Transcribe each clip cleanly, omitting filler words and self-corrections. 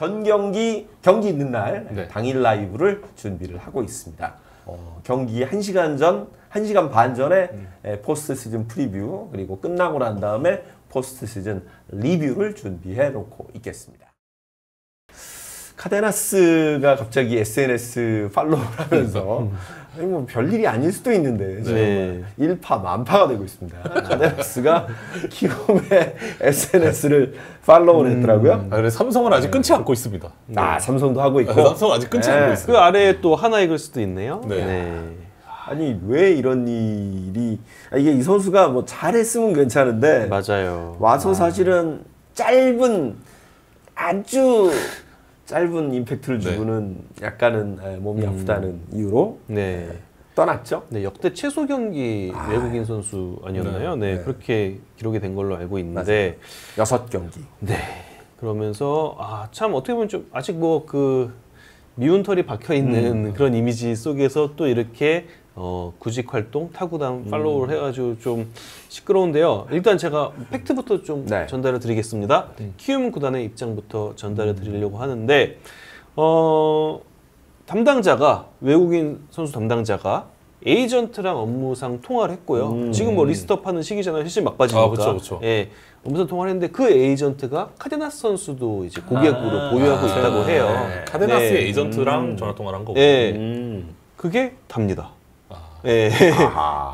전 경기 있는 날 네. 당일 라이브를 준비를 하고 있습니다. 경기 1시간 반 전에 포스트 시즌 프리뷰 그리고 끝나고 난 다음에 포스트 시즌 리뷰를 준비해 놓고 있겠습니다. 카데나스가 갑자기 SNS 팔로우를 하면서 뭐 별일이 아닐 수도 있는데 지금 일파만파가 되고 있습니다. 카데나스가 키움의 SNS를 팔로우를 했더라고요. 그래서 삼성은 아직 끊지 않고 있습니다. 삼성도 하고 있고. 삼성은 아직 끊지 않고 있습니다. 그 아래에 또 하나이글스도 있네요. 아니 왜 이런 일이 이게 이 선수가 뭐 잘했으면 괜찮은데 맞아요. 와서 사실은 아주 짧은 임팩트를 주고는 약간은 몸이 아프다는 이유로 떠났죠. 네, 역대 최소 경기 외국인 선수 아니었나요? 그렇게 기록이 된 걸로 알고 있는데 6경기. 네. 그러면서 참 어떻게 보면 좀 아직 뭐 그 미운 털이 박혀 있는 그런 이미지 속에서 또 이렇게 구직 활동, 타구단 팔로우를 해가지고 좀 시끄러운데요. 일단 제가 팩트부터 좀 전달을 드리겠습니다. 키움 구단의 입장부터 전달을 드리려고 하는데 담당자가 외국인 선수 담당자가 에이전트랑 업무상 통화를 했고요. 지금 뭐 리스트업하는 시기잖아요. 실질 막바지니까. 그렇죠. 예, 업무상 통화를 했는데 그 에이전트가 카데나스 선수도 이제 고객으로 보유하고 있다고 해요. 카데나스의 에이전트랑 전화 통화를 한 거고. 그게 답니다.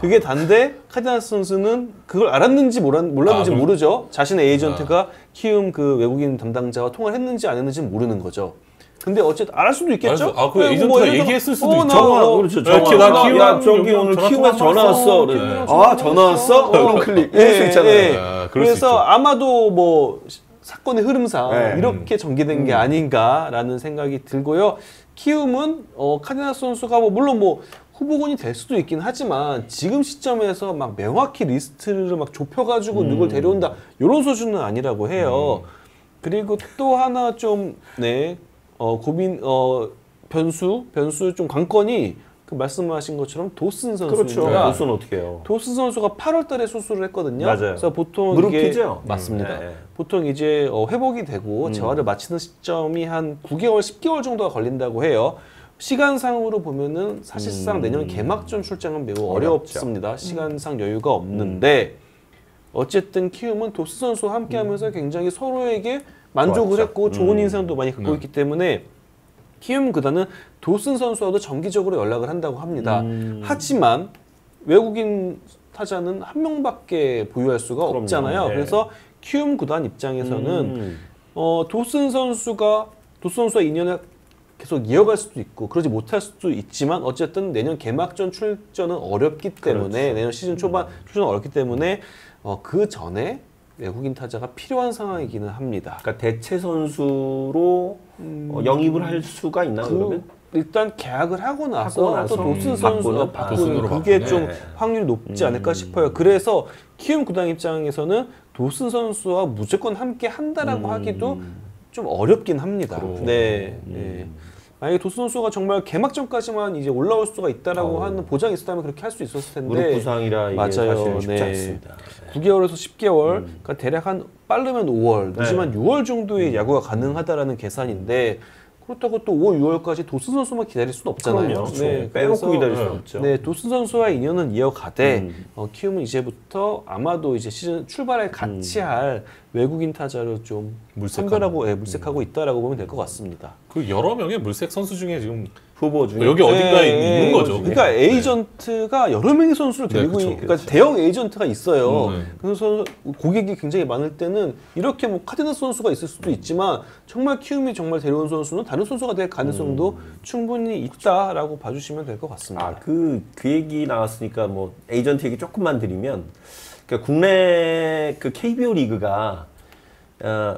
그게 단데 카데나스 선수는 그걸 알았는지 몰랐는지 모르죠. 자신의 에이전트가 키움 그 외국인 담당자와 통화를 했는지 안 했는지 모르는 거죠. 근데 어쨌든 알을 수도 있겠죠. 그 에이전트가 얘기했을 수도 있죠. 그렇죠. 저기 오늘 키움에서 전화 왔어. 전화 왔어? 그럼 클릭. 이럴 수 있잖아요. 그래서 아마도 뭐 사건의 흐름상 이렇게 전개된 게 아닌가라는 생각이 들고요. 키움은 카데나스 선수가 물론 후보군이 될 수도 있긴 하지만 지금 시점에서 막 명확히 리스트를 막 좁혀가지고 누굴 데려온다 이런 수준은 아니라고 해요. 그리고 또 하나 좀 변수 좀 관건이 그 말씀하신 것처럼 도슨 선수가 그렇죠. 도슨 어떻게 해요? 도슨 선수가 8월달에 수술을 했거든요. 맞아요. 그래서 보통 무릎이죠? 맞습니다. 보통 이제 회복이 되고 재활을 마치는 시점이 한 9개월, 10개월 정도가 걸린다고 해요. 시간상으로 보면은 사실상 내년 개막전 출장은 매우 어렵습니다. 시간상 여유가 없는데 어쨌든 키움은 도슨 선수와 함께하면서 굉장히 서로에게 만족을 했고 좋은 인상도 많이 갖고 있기 때문에 키움 구단은 도슨 선수와도 정기적으로 연락을 한다고 합니다. 하지만 외국인 타자는 한 명밖에 보유할 수가 없잖아요. 그래서 키움 구단 입장에서는 도슨 선수와 인연을 계속 이어갈 수도 있고 그러지 못할 수도 있지만 어쨌든 내년 개막전 출전은 어렵기 때문에 내년 시즌 초반 출전은 어렵기 때문에 그 전에 외국인 타자가 필요한 상황이기는 합니다. 그러니까 대체 선수로 영입을 할 수가 있나 그러면? 일단 계약을 하고 나서 또 도슨 선수 바꾸는 그게 좀 확률이 높지 않을까 싶어요. 그래서 키움 구단 입장에서는 도슨 선수와 무조건 함께 한다라고 하기도 좀 어렵긴 합니다. 만약에 도슨 선수가 정말 개막전까지만 이제 올라올 수가 있다라고 하는 보장이 있었다면 그렇게 할 수 있었을 텐데 무릎 부상이라 이게 사실 쉽지 않습니다. 9개월에서 10개월, 그러니까 대략 한 빠르면 5월, 늦으면 6월 정도의 야구가 가능하다라는 계산인데 그렇다고 또 5, 6월까지 도슨 선수만 기다릴 수는 없잖아요. 빼놓고 기다릴 수는 없죠. 도슨 선수와의 인연은 이어가되 키움은 이제부터 아마도 이제 시즌 출발에 같이 할 외국인 타자를 좀 물색하고 있다라고 보면 될 것 같습니다. 그 여러 명의 물색 선수 중에 지금 후보 중에 여기 어딘가에 있는 거죠. 그러니까 에이전트가 여러 명의 선수를 데리고 그러니까 대형 에이전트가 있어요. 그래서 고객이 굉장히 많을 때는 이렇게 카데나스 선수가 있을 수도 있지만 정말 키움이 정말 데려온 선수는 다른 선수가 될 가능성도 충분히 있다라고 봐주시면 될 것 같습니다. 그 얘기 나왔으니까 에이전트 얘기 조금만 드리면 그러니까 국내 그 KBO 리그가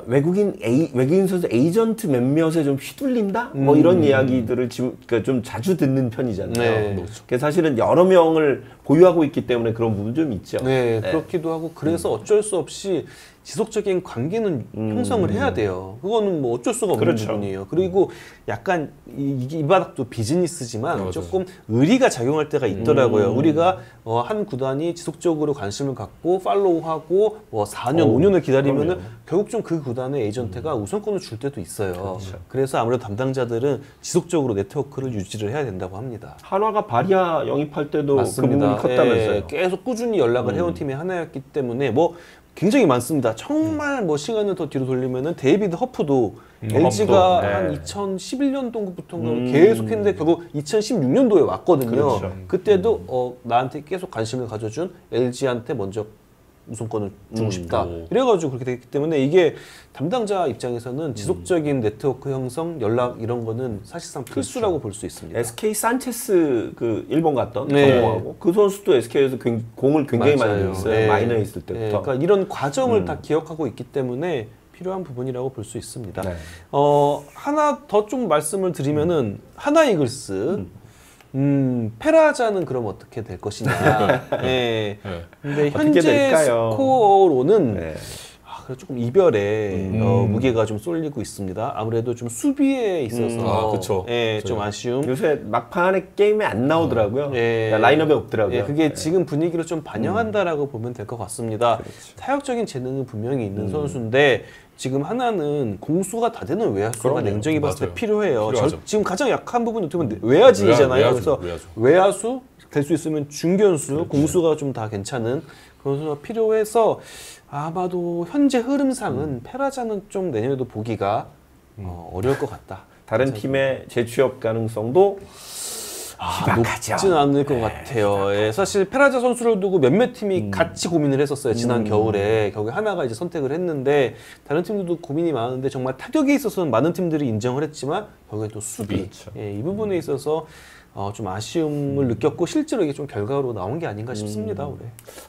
외국인 선수 에이전트 몇몇에 좀 휘둘린다? 이런 이야기들을 지금 좀 자주 듣는 편이잖아요. 그래서 사실은 여러 명을 보유하고 있기 때문에 그런 부분 좀 있죠. 그렇기도 하고 그래서 어쩔 수 없이 지속적인 관계는 형성을 해야 돼요. 그거는 뭐 어쩔 수가 없는 그렇죠. 부분이에요. 그리고 약간 이 바닥도 비즈니스지만 맞아요. 조금 의리가 작용할 때가 있더라고요. 우리가 한 구단이 지속적으로 관심을 갖고 팔로우하고 뭐 4년, 5년을 기다리면은 그럼요. 결국 좀 그 구단의 에이전트가 우선권을 줄 때도 있어요. 그렇죠. 그래서 아무래도 담당자들은 지속적으로 네트워크를 유지를 해야 된다고 합니다. 한화가 바리아 영입할 때도 그 맞습니다. 부분이 컸다면서요. 예, 계속 꾸준히 연락을 해온 팀이 하나였기 때문에 뭐 굉장히 많습니다. 정말 뭐 시간을 더 뒤로 돌리면은 데이비드 허프도 LG가 허프도, 네. 한 2011년도부터인가 계속했는데 결국 2016년도에 왔거든요. 그렇죠. 그때도 나한테 계속 관심을 가져준 LG한테 먼저 우선권을 주고 싶다. 오. 이래가지고 그렇게 됐기 때문에 이게 담당자 입장에서는 지속적인 네트워크 형성, 연락 이런 거는 사실상 필수라고 볼 수 있습니다. SK 산체스 그 일본 갔던 네. 성공하고 그 선수도 SK에서 공을 굉장히 많이 맞아요. 넣었어요. 네. 마이너에 있을 때부터. 네, 그러니까 이런 과정을 다 기억하고 있기 때문에 필요한 부분이라고 볼 수 있습니다. 네. 하나 더 좀 말씀을 드리면은 하나 이글스 페라자는 그럼 어떻게 될 것이냐. 네. 네. 근데 어떻게 현재 될까요? 스코어로는 네. 그래서 조금 이별에 무게가 좀 쏠리고 있습니다. 아무래도 좀 수비에 있어서 그쵸. 예, 좀 아쉬움. 요새 막판에 게임에 안 나오더라고요. 예. 그러니까 라인업에 없더라고요. 예, 그게 지금 분위기를 좀 반영한다라고 보면 될 것 같습니다. 타격적인 재능은 분명히 있는 선수인데 지금 하나는 공수가 다 되는 외야수가 그럼요. 냉정히 봤을 때 맞아요. 필요해요. 필요하죠. 지금 가장 약한 부분이 어떻게 보면 외야진이잖아요. 외야수, 그래서 외야수. 외야수 될 수 있으면 중견수, 공수가 좀 다 괜찮은 그런 선수가 필요해서 아마도 현재 흐름상은 페라자는 좀 내년에도 보기가 어려울 것 같다. 다른 팀의 재취업 가능성도 희박하죠. 높진 않을 것 같아요. 예, 사실 페라자 선수를 두고 몇몇 팀이 같이 고민을 했었어요. 지난 겨울에 하나가 이제 선택을 했는데 다른 팀들도 고민이 많은데 정말 타격에 있어서는 많은 팀들이 인정을 했지만 결국에 또 수비 그렇죠. 예, 이 부분에 있어서 좀 아쉬움을 느꼈고 실제로 이게 좀 결과로 나온 게 아닌가 싶습니다. 올해.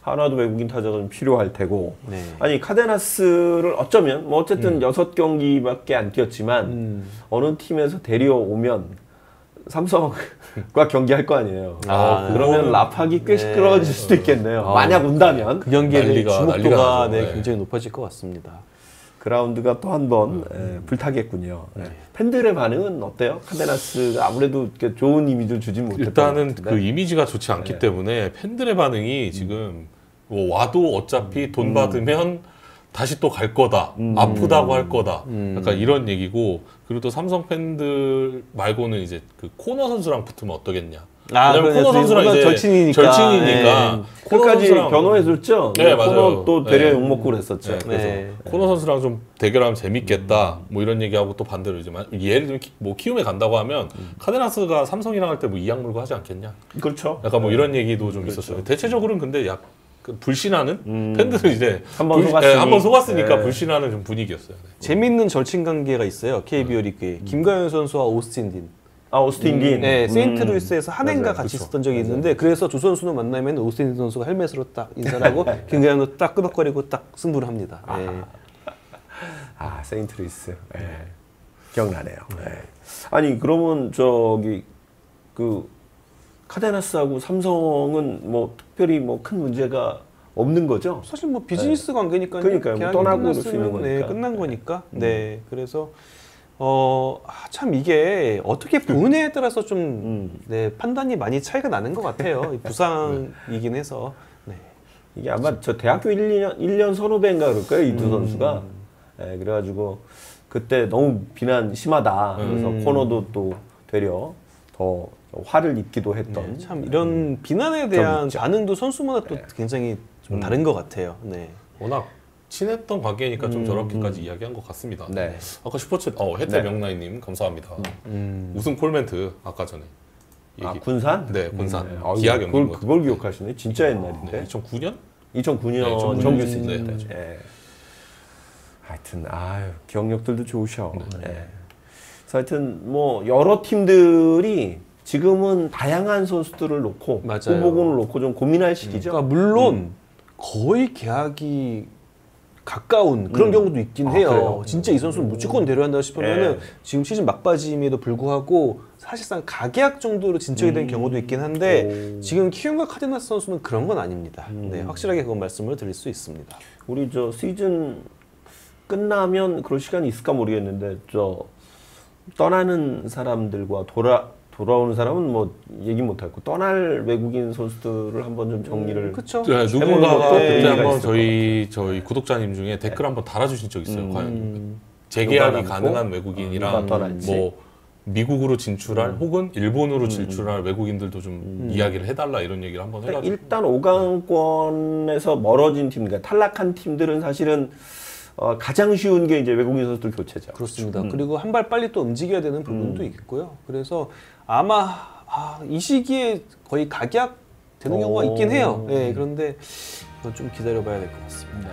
하나도 외국인 타자가 좀 필요할 테고. 네. 아니 카데나스를 어쩌면 뭐 어쨌든 6경기밖에 안 뛰었지만 어느 팀에서 데려오면 삼성과 경기할 거 아니에요. 그러면 라팍이 꽤 시끄러워질 수도 있겠네요. 만약 온다면 그 경기에 대해 난리가 주목도가 나죠. 네, 네. 굉장히 높아질 것 같습니다. 그라운드가 또 한 번 불타겠군요. 팬들의 반응은 어때요? 카데나스가 아무래도 이렇게 좋은 이미지를 주진 못했던 일단은 것 같은데. 그 이미지가 좋지 않기 때문에 팬들의 반응이 지금 뭐 와도 어차피 돈 받으면 다시 또 갈 거다. 아프다고 할 거다. 약간 이런 얘기고 그리고 또 삼성 팬들 말고는 이제 그 코너 선수랑 붙으면 어떠겠냐. 왜냐면 코너 선수랑 이제 절친이니까 코너 끝까지 선수랑 변호해줬죠. 네, 맞아요. 코너 또 되려 네. 욕먹고 그랬었죠. 네, 그래서 네. 코너 선수랑 좀 대결하면 재밌겠다. 뭐 이런 얘기하고 또 반대로 이제 예를 들면 뭐 키움에 간다고 하면 카데나스가 삼성이랑 할 때 뭐 이악 물고 하지 않겠냐. 그렇죠. 약간 뭐 이런 얘기도 좀 있었어요. 대체적으로는 근데 그 불신하는 팬들은 이제 한번 속았으니. 한번 속았으니까 네. 불신하는 좀 분위기였어요. 네. 재밌는 절친 관계가 있어요. KBO 리그에 김가현 선수와 오스틴 딘. 오스틴 딘. 네, 세인트루이스에서 한해인가 맞아요. 같이 그쵸. 있었던 적이 있는데 그래서 두 선수는 만나면 오스틴 딘 선수가 헬멧으로 딱 인사를 하고 김가현도 딱 끄덕거리고 딱 승부를 합니다. 네. 세인트루이스. 기억나네요. 아니 그러면 저기 그 카데나스하고 삼성은 뭐 특별히 뭐 큰 문제가 없는 거죠? 사실 뭐 비즈니스 관계니까요. 그러니까요. 계약이 떠나고 올 수 끝났으면, 있는 거니까. 끝난 거니까. 네, 그래서 참 이게 어떻게 보느냐에 따라서 좀 네, 판단이 많이 차이가 나는 것 같아요. 이 부상이긴 해서. 네. 이게 아마 저 대학교 1년 선후배인가 그럴 거예요, 이 두 선수가. 그래가지고 그때 너무 비난 심하다. 그래서 코너도 또 되려 더 화를 입기도 했던. 참 이런 비난에 대한 있죠. 반응도 선수마다 또 굉장히 좀 다른 것 같아요. 네. 워낙 친했던 관계니까 좀 저렇게까지 이야기한 것 같습니다. 네. 아까 슈퍼챗 혜태 명나이님 감사합니다. 우승 콜멘트 아까 전에 군산? 네, 군산 그걸, 기아 경기 그걸 기억하시네. 진짜 옛날인데. 네, 2009년? 2009년 네, 정규 시즌 네. 때죠. 하여튼 기억력들도 좋으셔. 그래서 하여튼 뭐 여러 팀들이 지금은 다양한 선수들을 놓고 맞아요. 후보군을 놓고 좀 고민할 시기죠. 그러니까 물론 거의 계약이 가까운 그런 경우도 있긴 해요. 그래요? 진짜 이 선수는 무조건 데려간다 싶으면은 네. 지금 시즌 막바지임에도 불구하고 사실상 가계약 정도로 진척이 된 경우도 있긴 한데 지금 키움과 카디나스 선수는 그런 건 아닙니다. 네, 확실하게 그건 말씀을 드릴 수 있습니다. 우리 저 시즌 끝나면 그럴 시간이 있을까 모르겠는데 저 떠나는 사람들과 돌아오는 사람은 뭐 얘기 못하고 떠날 외국인 선수들을 한번 좀 정리를 그렇죠. 네, 해보는 누군가가 것도 그때 의미가 한번 있을 저희 구독자님 중에 댓글 한번 달아주신 적 있어요. 과연 누가 재계약이 남고, 가능한 누가 외국인이랑 떠날지. 뭐 미국으로 진출할 혹은 일본으로 진출할 외국인들도 좀 이야기를 해달라 이런 얘기를 한번 해가지고 일단 5강권에서 멀어진 팀, 그러니까 탈락한 팀들은 사실은 가장 쉬운 게 이제 외국인 선수들 교체죠. 그렇습니다. 그리고 한 발 빨리 또 움직여야 되는 부분도 있고요. 그래서 아마 이 시기에 거의 각약 되는 경우가 있긴 해요. 네, 그런데 좀 기다려봐야 될 것 같습니다.